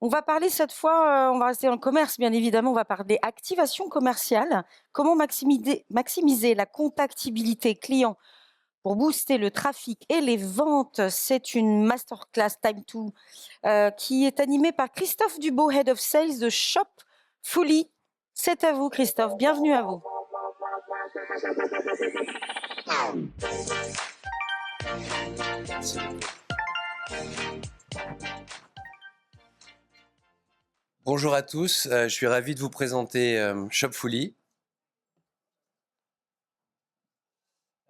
On va parler cette fois, on va rester dans le commerce bien évidemment, on va parler activation commerciale. Comment maximiser la contactabilité client pour booster le trafic et les ventes? C'est une masterclass Time to qui est animée par Christophe Dubo, Head of Sales de Shop Fully. C'est à vous Christophe, bienvenue à vous. Bonjour à tous, je suis ravi de vous présenter Shopfully.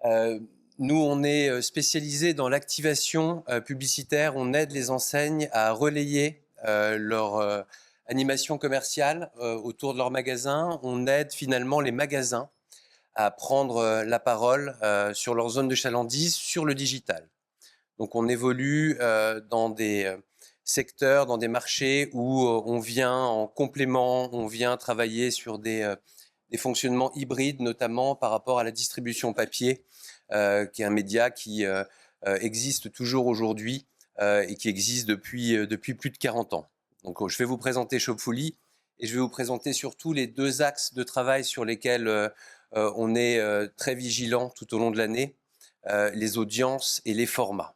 Nous, on est spécialisé dans l'activation publicitaire. On aide les enseignes à relayer leur animation commerciale autour de leur magasin. On aide finalement les magasins à prendre la parole sur leur zone de chalandise, sur le digital. Donc, on évolue dans des secteurs, dans des marchés où on vient en complément, on vient travailler sur des fonctionnements hybrides, notamment par rapport à la distribution papier, qui est un média qui existe toujours aujourd'hui et qui existe depuis plus de 40 ans. Donc, je vais vous présenter Shopfully et je vais vous présenter surtout les deux axes de travail sur lesquels on est très vigilant tout au long de l'année, les audiences et les formats.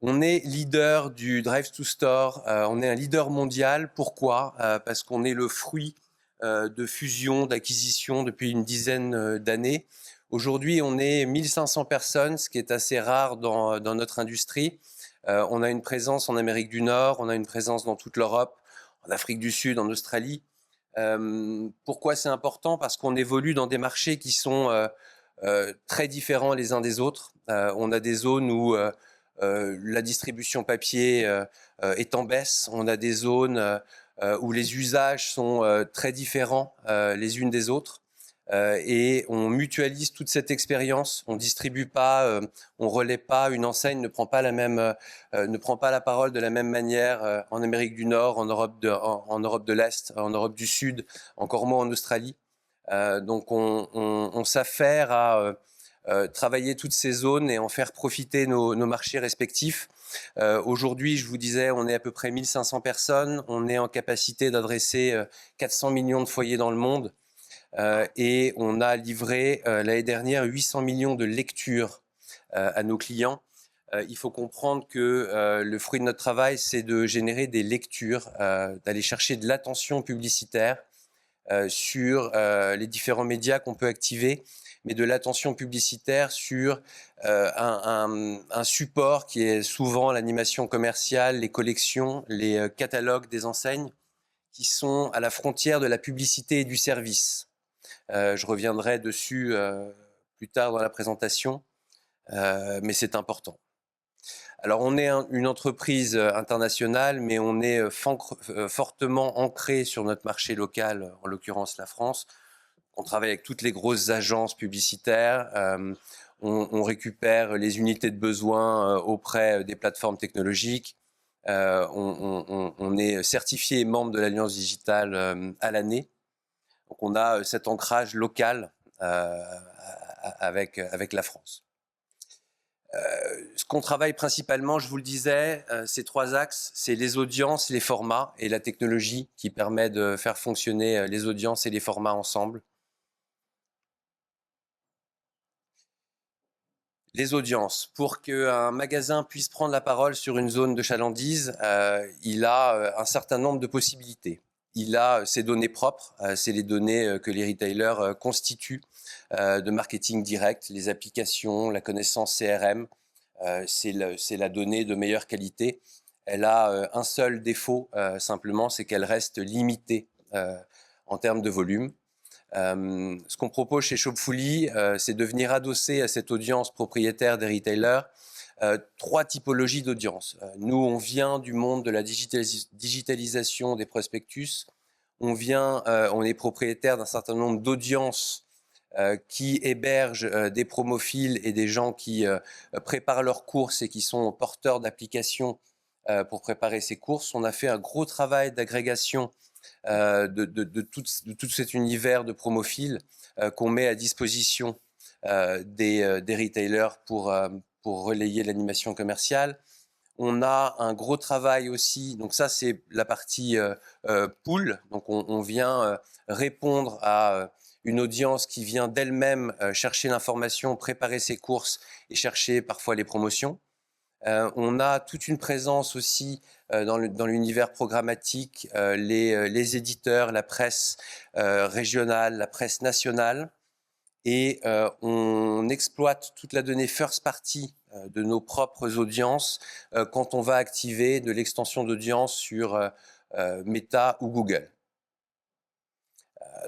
On est leader du Drive to Store, on est un leader mondial. Pourquoi ? Parce qu'on est le fruit de fusion, d'acquisition depuis une dizaine d'années. Aujourd'hui, on est 1500 personnes, ce qui est assez rare dans notre industrie. On a une présence en Amérique du Nord, on a une présence dans toute l'Europe, en Afrique du Sud, en Australie. Pourquoi c'est important ? Parce qu'on évolue dans des marchés qui sont très différents les uns des autres. On a des zones où la distribution papier est en baisse. On a des zones où les usages sont très différents les unes des autres. Et on mutualise toute cette expérience. On distribue pas, on relaie pas. Une enseigne ne prend pas ne prend pas la parole de la même manière en Amérique du Nord, en Europe de l'Est, en Europe du Sud, encore moins en Australie. Donc on s'affaire à travailler toutes ces zones et en faire profiter nos marchés respectifs. Aujourd'hui, je vous disais, on est à peu près 1500 personnes. On est en capacité d'adresser 400 millions de foyers dans le monde. Et on a livré l'année dernière 800 millions de lectures à nos clients. Il faut comprendre que le fruit de notre travail, c'est de générer des lectures, d'aller chercher de l'attention publicitaire sur les différents médias qu'on peut activer, mais de l'attention publicitaire sur un support qui est souvent l'animation commerciale, les collections, les catalogues des enseignes, qui sont à la frontière de la publicité et du service. Je reviendrai dessus plus tard dans la présentation, mais c'est important. Alors, on est une entreprise internationale, mais on est fortement ancré sur notre marché local, en l'occurrence la France. On travaille avec toutes les grosses agences publicitaires. On récupère les unités de besoin auprès des plateformes technologiques. On est certifié membre de l'Alliance digitale à l'année. Donc, on a cet ancrage local avec la France. Ce qu'on travaille principalement, je vous le disais, ces trois axes, c'est les audiences, les formats et la technologie qui permet de faire fonctionner les audiences et les formats ensemble. Les audiences. Pour qu'un magasin puisse prendre la parole sur une zone de chalandise, il a un certain nombre de possibilités. Il a ses données propres, c'est les données que les retailers constituent de marketing direct, les applications, la connaissance CRM, c'est la donnée de meilleure qualité. Elle a un seul défaut, simplement, c'est qu'elle reste limitée en termes de volume. Ce qu'on propose chez Shopfully, c'est de venir adosser à cette audience propriétaire des retailers trois typologies d'audience. Nous, on vient du monde de la digitalisation des prospectus. On est propriétaire d'un certain nombre d'audiences qui hébergent des promophiles et des gens qui préparent leurs courses et qui sont porteurs d'applications pour préparer ces courses. On a fait un gros travail d'agrégation de tout cet univers de promophiles qu'on met à disposition des retailers pour relayer l'animation commerciale. On a un gros travail aussi, donc ça c'est la partie pool, donc on vient répondre à une audience qui vient d'elle-même chercher l'information, préparer ses courses et chercher parfois les promotions. On a toute une présence aussi dans l'univers programmatique, les éditeurs, la presse régionale, la presse nationale, et on exploite toute la donnée first party de nos propres audiences quand on va activer de l'extension d'audience sur Meta ou Google.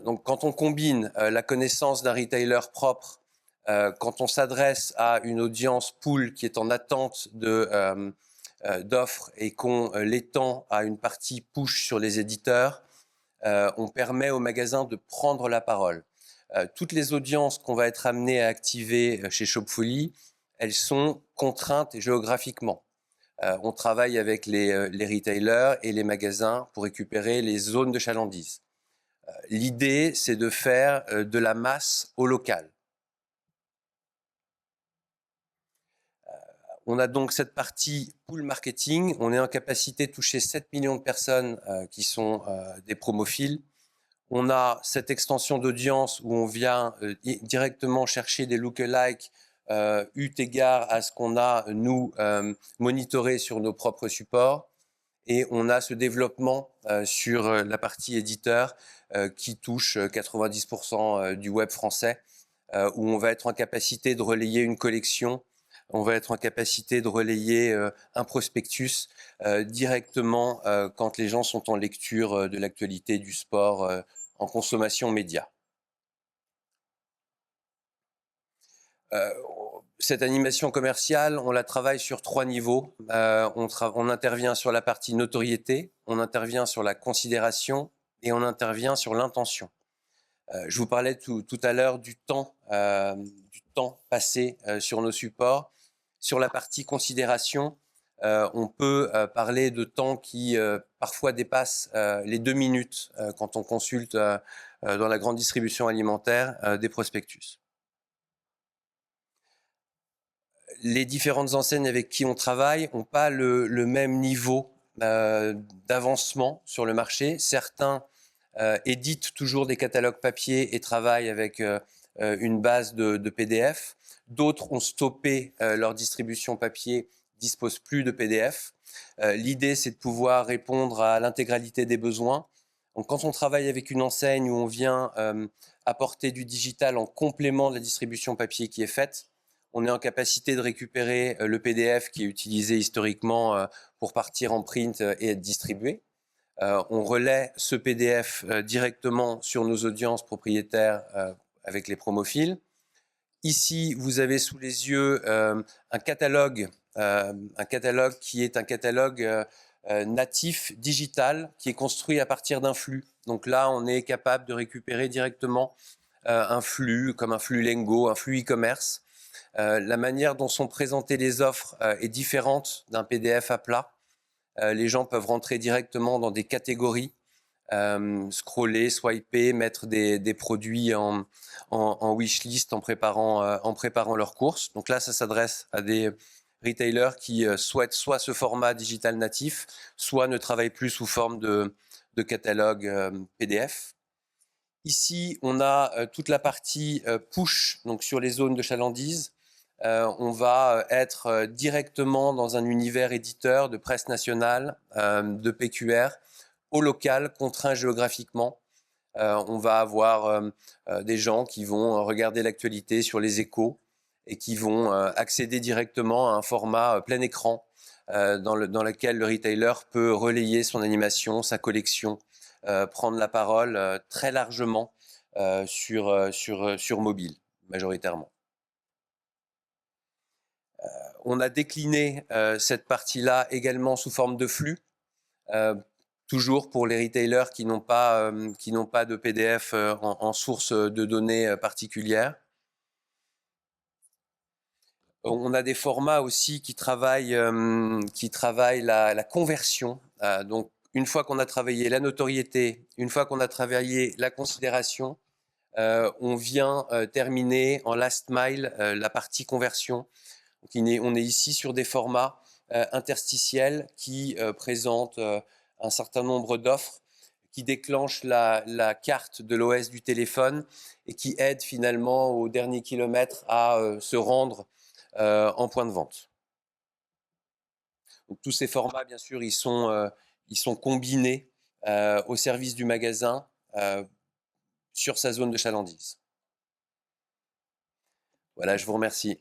Donc quand on combine la connaissance d'un retailer propre, quand on s'adresse à une audience pool qui est en attente d'offres et qu'on l'étend à une partie push sur les éditeurs, on permet aux magasins de prendre la parole. Toutes les audiences qu'on va être amené à activer chez Shopfully, elles sont contraintes géographiquement. On travaille avec les retailers et les magasins pour récupérer les zones de chalandise. L'idée, c'est de faire de la masse au local. On a donc cette partie pool marketing. On est en capacité de toucher 7 millions de personnes qui sont des promophiles. On a cette extension d'audience où on vient directement chercher des lookalikes eu égard à ce qu'on a, nous, monitoré sur nos propres supports. Et on a ce développement sur la partie éditeur qui touche 90% du web français, où on va être en capacité de relayer une collection, on va être en capacité de relayer un prospectus directement quand les gens sont en lecture de l'actualité du sport en consommation média. Cette animation commerciale, on la travaille sur 3 niveaux. On intervient sur la partie notoriété, on intervient sur la considération et on intervient sur l'intention. Je vous parlais tout à l'heure du temps passé sur nos supports. Sur la partie considération, on peut parler de temps qui parfois dépasse les 2 minutes quand on consulte dans la grande distribution alimentaire des prospectus. Les différentes enseignes avec qui on travaille n'ont pas le même niveau d'avancement sur le marché. Certains éditent toujours des catalogues papier et travaillent avec une base de PDF. D'autres ont stoppé leur distribution papier, disposent plus de PDF. L'idée, c'est de pouvoir répondre à l'intégralité des besoins. Donc, quand on travaille avec une enseigne où on vient apporter du digital en complément de la distribution papier qui est faite, on est en capacité de récupérer le PDF qui est utilisé historiquement pour partir en print et être distribué. On relaie ce PDF directement sur nos audiences propriétaires avec les promophiles. Ici, vous avez sous les yeux un catalogue qui est un catalogue natif digital qui est construit à partir d'un flux. Donc là, on est capable de récupérer directement un flux comme un flux Lengo, un flux e-commerce. La manière dont sont présentées les offres est différente d'un PDF à plat. Les gens peuvent rentrer directement dans des catégories, scroller, swiper, mettre des produits en wishlist en préparant leurs courses. Donc là, ça s'adresse à des retailers qui souhaitent soit ce format digital natif, soit ne travaillent plus sous forme de catalogue PDF. Ici, on a toute la partie push, donc sur les zones de chalandise. On va être directement dans un univers éditeur de presse nationale, de PQR, au local, contraint géographiquement. On va avoir des gens qui vont regarder l'actualité sur les échos et qui vont accéder directement à un format plein écran dans lequel le retailer peut relayer son animation, sa collection, prendre la parole très largement sur mobile, majoritairement. On a décliné cette partie-là également sous forme de flux, toujours pour les retailers qui n'ont pas de PDF en source de données particulière. On a des formats aussi qui travaillent la conversion. Donc, une fois qu'on a travaillé la notoriété, une fois qu'on a travaillé la considération, on vient terminer en last mile la partie conversion. Donc, on est ici sur des formats interstitielle qui présente un certain nombre d'offres, qui déclenche la carte de l'OS du téléphone et qui aide finalement au dernier kilomètre à se rendre en point de vente. Donc, tous ces formats, bien sûr, ils sont combinés au service du magasin sur sa zone de chalandise. Voilà, je vous remercie.